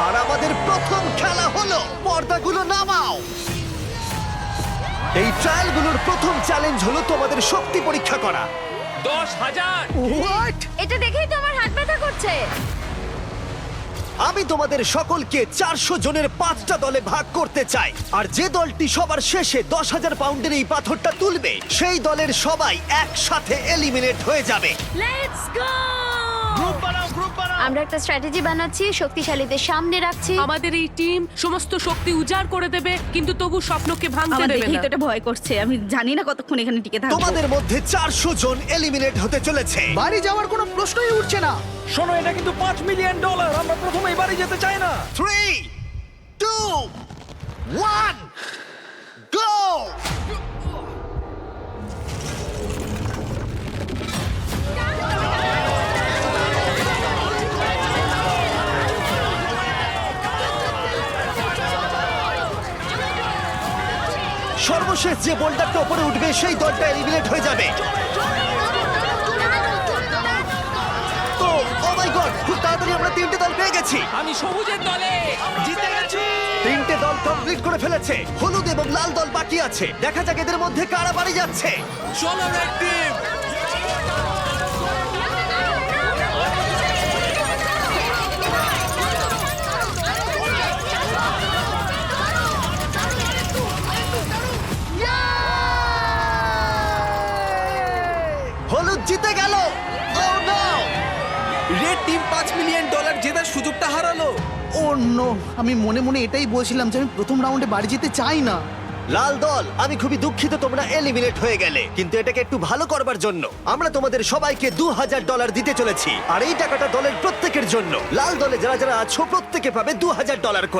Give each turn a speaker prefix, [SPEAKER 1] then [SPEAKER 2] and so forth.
[SPEAKER 1] আর আমাদের প্রথম খেলা হলো পর্দাগুলো নামাও। এই ট্রায়ালগুলোর প্রথম চ্যালেঞ্জ হলো তোমাদের শক্তি পরীক্ষা করা।
[SPEAKER 2] 10,000
[SPEAKER 1] হোয়াট?
[SPEAKER 3] এটা দেখেই তো আমার হাত ব্যথা করছে।
[SPEAKER 1] আমি তোমাদের সকলকে 400 জনের 5টা দলে ভাগ করতে চাই, আর যে দলটি সবার শেষে 10,000 পাউন্ডের এই পাথরটা তুলবে সেই দলের সবাই একসাথে এলিমিনেট হয়ে যাবে।
[SPEAKER 3] Let's go!
[SPEAKER 2] গ্রুপ বানাও গ্রুপ বানাও।
[SPEAKER 3] আমরা একটা স্ট্র্যাটেজি বানাচ্ছি, শক্তিশালীদের সামনে রাখছি।
[SPEAKER 4] আমাদের এই টিম সমস্ত শক্তি উজাড় করে দেবে, কিন্তু তবু স্বপ্নকে ভাঙতে
[SPEAKER 5] আমার
[SPEAKER 4] দেবে
[SPEAKER 5] দেখেই
[SPEAKER 4] না।
[SPEAKER 5] তো এটা ভয় করছে। আমি জানি না কতক্ষণ এখানে টিকে থাকবো।
[SPEAKER 1] তোমাদের মধ্যে 400 জন এলিমিনেট হতে চলেছে।
[SPEAKER 6] বাড়ি যাওয়ার কোনো প্রশ্নই উঠছে না।
[SPEAKER 2] শোনো, এটা কিন্তু $5 মিলিয়ন। আমরা প্রথমেই বাড়ি যেতে চাই না।
[SPEAKER 1] 3, 2, 1, গো! সর্বশেষ যে বোল্ডারটা উপরে উঠবে সেই দলটা এলিমিনেট হয়ে যাবে। তো ও মাই গড, খুব তাড়াতাড়ি আমরা 3টে দল পেয়ে গেছি।
[SPEAKER 4] আমি সবুজের দলে।
[SPEAKER 2] জিতে গেছি।
[SPEAKER 1] 3টে দল কমপ্লিট করে ফেলেছে। হলুদ এবং লাল দল বাকি আছে। দেখা যাক এদের মধ্যে কারা বাড়ি যাচ্ছে।
[SPEAKER 2] চলো রেড টিম।
[SPEAKER 1] হলুদ জিতে গেল। Oh no!
[SPEAKER 2] Red team $5 million জেতার সুযোগটা হারালো।
[SPEAKER 6] ও নো, আমি মনে মনে এটাই বলছিলাম যে আমি প্রথম রাউন্ডে বাড়ি যেতে চাই না।
[SPEAKER 1] লাল দল, আমি খুবই দুঃখিত তোমরা এলিমিনেট হয়ে গেলে, কিন্তু এটাকে একটু ভালো করবার জন্য আমরা তোমাদের সবাইকে $2,000 দিতে চলেছি। আর এই টাকাটা দলের প্রত্যেকের জন্য। লাল দলে যারা যারা আছো প্রত্যেকে পাবে $2,000 করে।